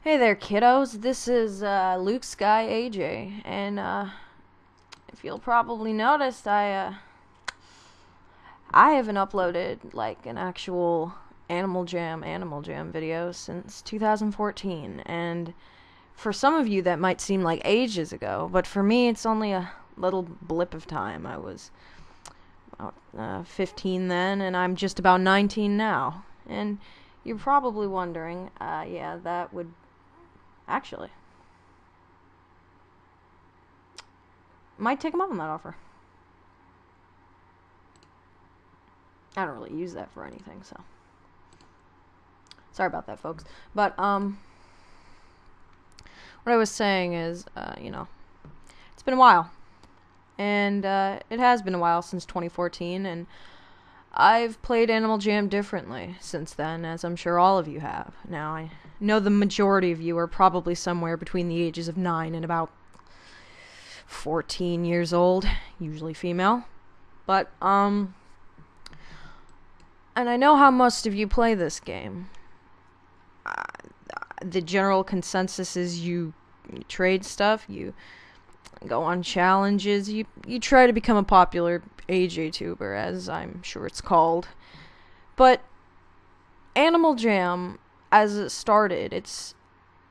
Hey there, kiddos. This is LukeSkyAJ, and if you'll probably noticed, I haven't uploaded like an actual Animal Jam video since 2014, and for some of you that might seem like ages ago, but for me it's only a little blip of time. I was about 15 then, and I'm just about 19 now, and you're probably wondering, yeah, that would actually might take him up on that offer. I don't really use that for anything, so sorry about that, folks. But what I was saying is, it's been a while, and it has been a while since 2014, and I've played Animal Jam differently since then, as I'm sure all of you have. Now, I know the majority of you are probably somewhere between the ages of 9 and about 14 years old, usually female. But, and I know how most of you play this game. The general consensus is you trade stuff, you go on challenges, you try to become a popular AJ tuber, as I'm sure it's called. But Animal Jam, as it started, it's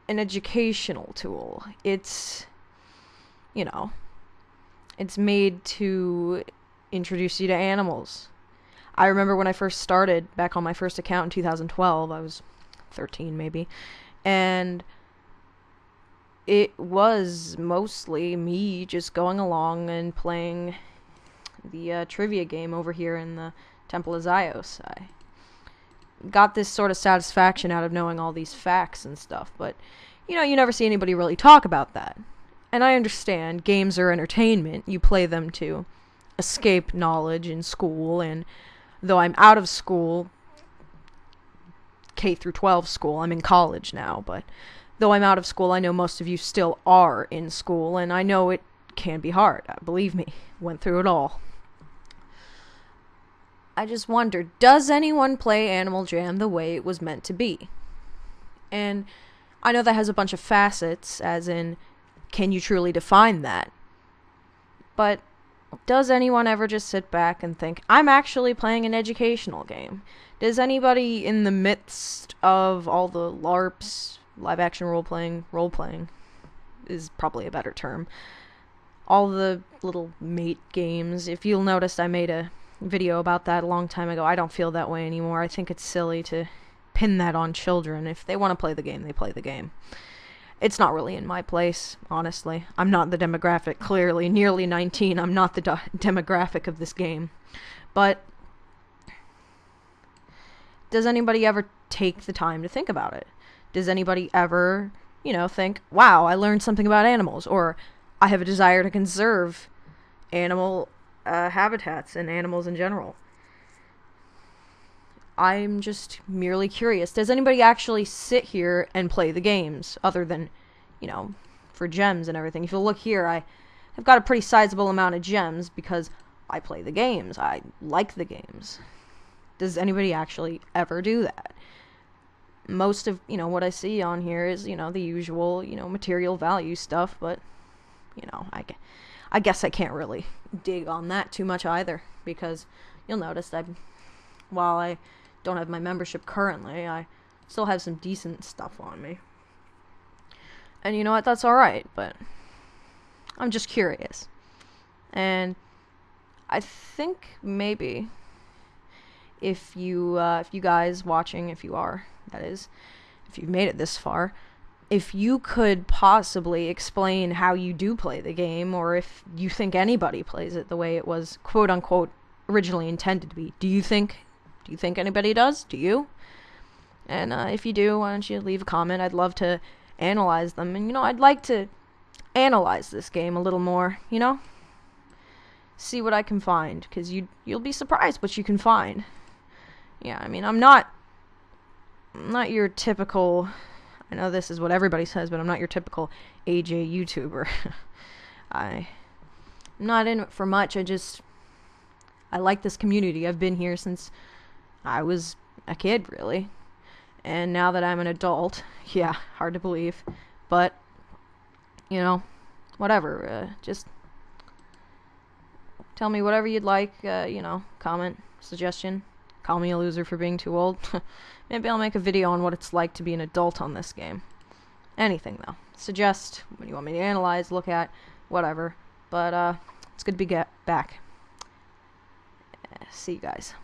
an educational tool. It's made to introduce you to animals. I remember when I first started, back on my first account in 2012, I was 13 maybe, and it was mostly me just going along and playing the trivia game over here in the Temple of Zios. I got this sort of satisfaction out of knowing all these facts and stuff, but you never see anybody really talk about that. And I understand games are entertainment. You play them to escape knowledge in school, and though I'm out of school, K through 12 school, I'm in college now, but though I'm out of school, I know most of you still are in school, and I know it can be hard. Believe me, went through it all. I just wonder, does anyone play Animal Jam the way it was meant to be? And I know that has a bunch of facets, as in, can you truly define that? But does anyone ever just sit back and think, I'm actually playing an educational game? Does anybody in the midst of all the LARPs, live action role-playing is probably a better term, all the little mate games, if you'll notice I made a video about that a long time ago. I don't feel that way anymore. I think it's silly to pin that on children. If they want to play the game, they play the game. It's not really in my place, honestly. I'm not the demographic, clearly. Nearly 19, I'm not the demographic of this game. But does anybody ever take the time to think about it? Does anybody ever, think, wow, I learned something about animals, or I have a desire to conserve animal habitats and animals in general? I'm just merely curious. Does anybody actually sit here and play the games, other than, for gems and everything? If you look here, I've got a pretty sizable amount of gems because I play the games. I like the games. Does anybody actually ever do that? Most of, what I see on here is, the usual, material value stuff, but, I guess I can't really dig on that too much either, because you'll notice that while I don't have my membership currently, I still have some decent stuff on me. And you know what, that's alright, but I'm just curious. And I think maybe if you guys watching, if you are, that is, if you've made it this far, if you could possibly explain how you do play the game, or if you think anybody plays it the way it was quote-unquote originally intended to be. Do you think anybody does? Do you? And if you do, why don't you leave a comment? I'd love to analyze them. And, I'd like to analyze this game a little more, see what I can find, because you'll be surprised what you can find. Yeah, I mean, I'm not your typical, I know this is what everybody says, but I'm not your typical AJ YouTuber. I'm not in it for much. I like this community. I've been here since I was a kid, really. And now that I'm an adult, yeah, hard to believe, but, you know, whatever, just tell me whatever you'd like, you know, comment, suggestion, call me a loser for being too old. Maybe I'll make a video on what it's like to be an adult on this game. Anything, though. Suggest what you want me to analyze, look at, whatever. But, it's good to be back. See you guys.